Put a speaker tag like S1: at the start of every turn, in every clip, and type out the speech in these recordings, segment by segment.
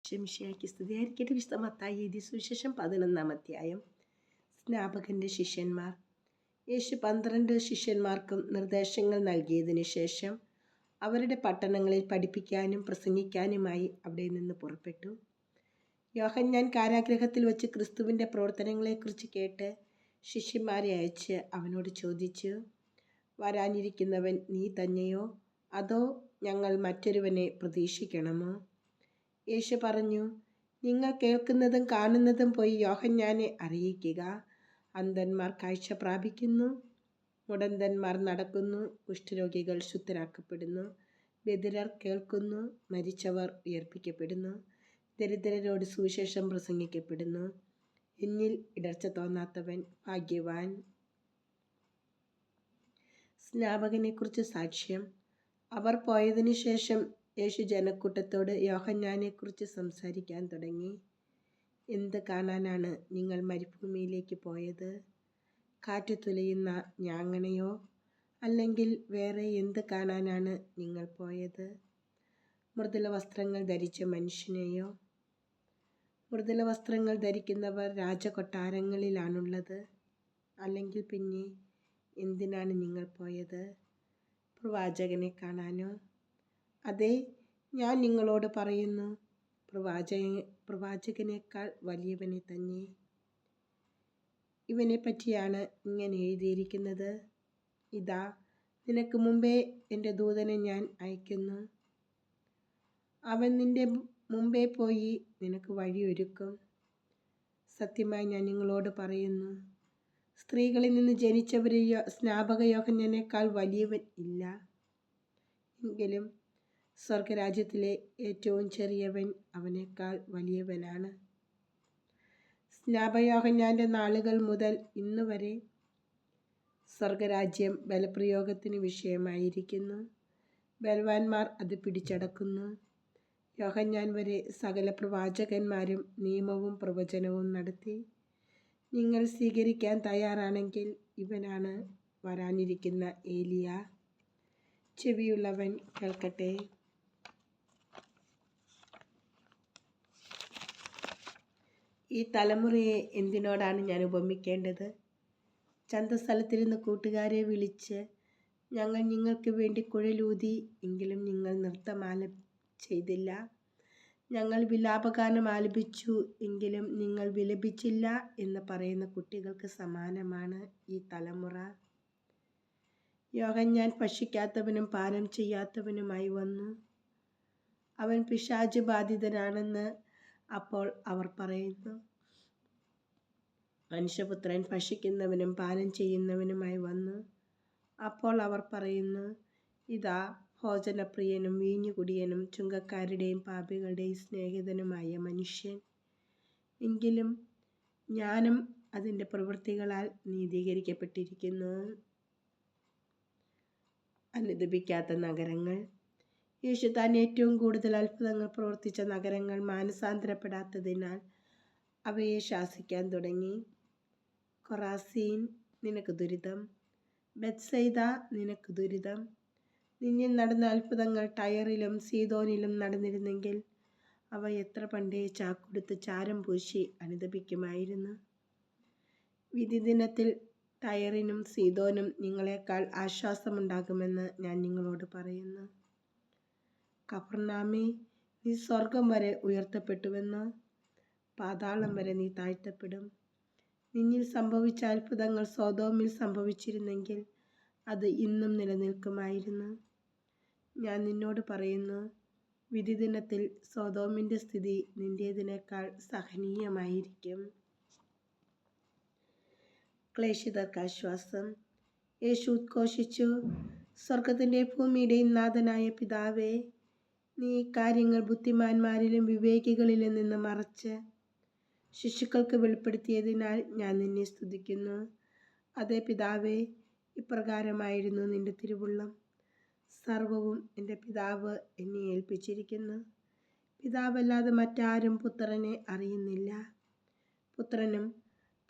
S1: ഈശോമിശിഹായ്ക്ക് സ്തുതിയായിരിക്കട്ടെ. വിശുദ്ധ മത്തായി എഴുതിയ സുവിശേഷം 11-ാം അധ്യായം. സ്നാപകൻ്റെ ശിഷ്യന്മാർ. യേശു 12 ശിഷ്യന്മാർക്കും നിർദ്ദേശങ്ങൾ നൽകിയതിനു ശേഷം അവരുടെ പട്ടണങ്ങളിൽ പഠിപ്പിക്കാനും പ്രസംഗിക്കാനുമായി അവിടെ നിന്ന് പുറപ്പെട്ടു. യോഹന്നാൻ കാരാഗൃഹത്തിൽ വച്ച് ക്രിസ്തുവിൻ്റെ പ്രവർത്തനങ്ങളെക്കുറിച്ച് കേട്ട് ശിഷ്യന്മാരെ അയച്ച് അവനോട് ചോദിച്ചു, വരാനിരിക്കുന്നവൻ നീ തന്നെയോ, അതോ ഞങ്ങൾ മറ്റൊരുവനെ പ്രതീക്ഷിക്കണമോ? യേശു പറഞ്ഞു, നിങ്ങൾ കേൾക്കുന്നതും കാണുന്നതും പോയി യോഹന്നാനെ അറിയിക്കുക. അന്ധന്മാർ കാഴ്ച പ്രാപിക്കുന്നു, മുടന്തന്മാർ നടക്കുന്നു, കുഷ്ഠരോഗികൾ ശുദ്ധരാക്കപ്പെടുന്നു, ബധിരർ കേൾക്കുന്നു, മരിച്ചവർ ഉയർപ്പിക്കപ്പെടുന്നു, ദരിദ്രരോട് സുവിശേഷം പ്രസംഗിക്കപ്പെടുന്നു. എന്നിൽ ഇടർച്ച തോന്നാത്തവൻ ഭാഗ്യവാൻ. സ്നാപകനെക്കുറിച്ച് സാക്ഷ്യം. അവർ പോയതിനു ശേഷം യേശു ജനക്കൂട്ടത്തോട് യോഹന്നാനെക്കുറിച്ച് സംസാരിക്കാൻ തുടങ്ങി. എന്ത് കാണാനാണ് നിങ്ങൾ മരുഭൂമിയിലേക്ക് പോയത്? കാറ്റ് തുലയുന്ന ഞാങ്ങണയോ? അല്ലെങ്കിൽ വേറെ എന്ത് കാണാനാണ് നിങ്ങൾ പോയത്? മൃദുല വസ്ത്രങ്ങൾ ധരിച്ച മനുഷ്യനെയോ? മൃദുല വസ്ത്രങ്ങൾ ധരിക്കുന്നവർ രാജകൊട്ടാരങ്ങളിലാണുള്ളത്. അല്ലെങ്കിൽ പിന്നെ എന്തിനാണ് നിങ്ങൾ പോയത്? പ്രവാചകനെ കാണാനോ? അതെ, ഞാൻ നിങ്ങളോട് പറയുന്നു, പ്രവാചകനേക്കാൾ വലിയവനെ തന്നെ. ഇവനെ പറ്റിയാണ് ഇങ്ങനെ എഴുതിയിരിക്കുന്നത്. ഇതാ, നിനക്ക് മുമ്പേ എൻ്റെ ദൂതനെ ഞാൻ അയക്കുന്നു. അവൻ നിന്റെ മുമ്പേ പോയി നിനക്ക് വഴിയൊരുക്കും. സത്യമായി ഞാൻ നിങ്ങളോട് പറയുന്നു, സ്ത്രീകളിൽ നിന്ന് ജനിച്ചവരിൽ സ്നാപക യോഹന്നാനേക്കാൾ വലിയവൻ ഇല്ല. എങ്കിലും സ്വർഗരാജ്യത്തിലെ ഏറ്റവും ചെറിയവൻ അവനേക്കാൾ വലിയവനാണ്. സ്നാപക യോഹന്നാൻ്റെ നാളുകൾ മുതൽ ഇന്നുവരെ സ്വർഗരാജ്യം ബലപ്രയോഗത്തിന് വിഷയമായിരിക്കുന്നു. ബലവാന്മാർ അത് പിടിച്ചടക്കുന്നു. യോഹന്നാൻ വരെ സകല പ്രവാചകന്മാരും നിയമവും പ്രവചനവും നടത്തി. നിങ്ങൾ സ്വീകരിക്കാൻ തയ്യാറാണെങ്കിൽ ഇവനാണ് വരാനിരിക്കുന്ന ഏലിയ. ചെവിയുള്ളവൻ കേൾക്കട്ടെ. ഈ തലമുറയെ എന്തിനോടാണ് ഞാൻ ഉപമിക്കേണ്ടത്? ചന്തസ്ഥലത്തിരുന്ന് കൂട്ടുകാരെ വിളിച്ച്, ഞങ്ങൾ നിങ്ങൾക്ക് വേണ്ടി കുഴലൂതി, എങ്കിലും നിങ്ങൾ നൃത്തമാല ചെയ്തില്ല. ഞങ്ങൾ വിലാപഗാനം ആലപിച്ചു, എങ്കിലും നിങ്ങൾ വിലപിച്ചില്ല എന്ന് പറയുന്ന കുട്ടികൾക്ക് സമാനമാണ് ഈ തലമുറ. യോഹന്നാൻ ഭക്ഷിക്കാത്തവനും പാനം ചെയ്യാത്തവനുമായി വന്നു. അവൻ പിശാച് ബാധിതനാണെന്ന് അപ്പോൾ അവർ പറയുന്നു. മനുഷ്യപുത്രൻ ഭക്ഷിക്കുന്നവനും പാനം ചെയ്യുന്നവനുമായി വന്നു. അപ്പോൾ അവർ പറയുന്നു, ഇതാ ഭോജനപ്രിയനും വീഞ്ഞുകുടിയനും ചുങ്കക്കാരുടെയും പാപികളുടെയും സ്നേഹിതനുമായ മനുഷ്യൻ. എങ്കിലും ജ്ഞാനം അതിൻ്റെ പ്രവൃത്തികളാൽ നീതീകരിക്കപ്പെട്ടിരിക്കുന്നു. അനുദപിക്കാത്ത നഗരങ്ങൾ. യേശു താൻ ഏറ്റവും കൂടുതൽ അത്ഭുതങ്ങൾ പ്രവർത്തിച്ച നഗരങ്ങൾ മാനസാന്തരപ്പെടാത്തതിനാൽ അവയെ ശാസിക്കാൻ തുടങ്ങി. കൊറാസീൻ, നിനക്ക് ദുരിതം. ബെത്സൈദ, നിനക്ക് ദുരിതം. നിന്നിൽ നടന്ന അത്ഭുതങ്ങൾ ടയറിലും സീദോനിലും നടന്നിരുന്നെങ്കിൽ അവ എത്ര പണ്ടേ ചാക്കുടുത്ത് ചാരം പൂശി അനുദപിക്കുമായിരുന്നു. വിധി ദിനത്തിൽ ടയറിനും സീദോനും നിങ്ങളെക്കാൾ ആശ്വാസമുണ്ടാകുമെന്ന് ഞാൻ നിങ്ങളോട് പറയുന്നു. കഫർനാമേ, നീ സ്വർഗം വരെ ഉയർത്തപ്പെട്ടുവെന്നോ? പാതാളം വരെ നീ താഴ്ത്തപ്പെടും. നിന്നിൽ സംഭവിച്ച അത്ഭുതങ്ങൾ സോതോമിൽ സംഭവിച്ചിരുന്നെങ്കിൽ അത് ഇന്നും നിലനിൽക്കുമായിരുന്നു. ഞാൻ നിന്നോട് പറയുന്നു, വിധി ദിനത്തിൽ സോതോമിൻ്റെ സ്ഥിതി നിന്റേതിനേക്കാൾ സഹനീയമായിരിക്കും. ക്ലേശിതർക്ക് ആശ്വാസം. യേശു ഉദ്ഘോഷിച്ചു, സ്വർഗത്തിൻ്റെ ഭൂമിയുടെയും നാഥനായ പിതാവേ, നീ ഈ കാര്യങ്ങൾ ബുദ്ധിമാന്മാരിലും വിവേകികളിലും നിന്ന് മറച്ച് ശിശുക്കൾക്ക് വെളിപ്പെടുത്തിയതിനാൽ ഞാൻ നിന്നെ സ്തുതിക്കുന്നു. അതേ പിതാവേ, ഇപ്രകാരമായിരുന്നു നിന്റെ തിരുവുള്ളം. സർവവും എൻ്റെ പിതാവ് എന്നെ ഏൽപ്പിച്ചിരിക്കുന്നു. പിതാവല്ലാതെ മറ്റാരും പുത്രനെ അറിയുന്നില്ല.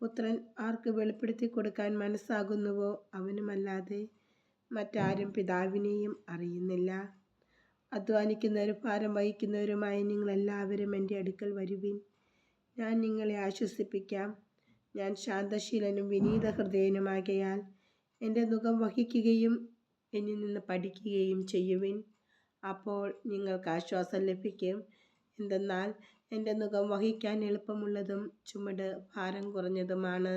S1: പുത്രൻ ആർക്ക് വെളിപ്പെടുത്തി കൊടുക്കാൻ മനസ്സാകുന്നുവോ അവനുമല്ലാതെ മറ്റാരും പിതാവിനെയും അറിയുന്നില്ല. അധ്വാനിക്കുന്നവരും ഭാരം വഹിക്കുന്നവരുമായ നിങ്ങളെല്ലാവരും എൻ്റെ അടുക്കൽ വരുവിൻ, ഞാൻ നിങ്ങളെ ആശ്വസിപ്പിക്കാം. ഞാൻ ശാന്തശീലനും വിനീത ഹൃദയനുമാകയാൽ എൻ്റെ നുകം വഹിക്കുകയും എന്നിൽ നിന്ന് പഠിക്കുകയും ചെയ്യുവിൻ. അപ്പോൾ നിങ്ങൾക്ക് ആശ്വാസം ലഭിക്കും. എന്തെന്നാൽ എൻ്റെ നുകം വഹിക്കാൻ എളുപ്പമുള്ളതും ചുമട് ഭാരം കുറഞ്ഞതുമാണ്.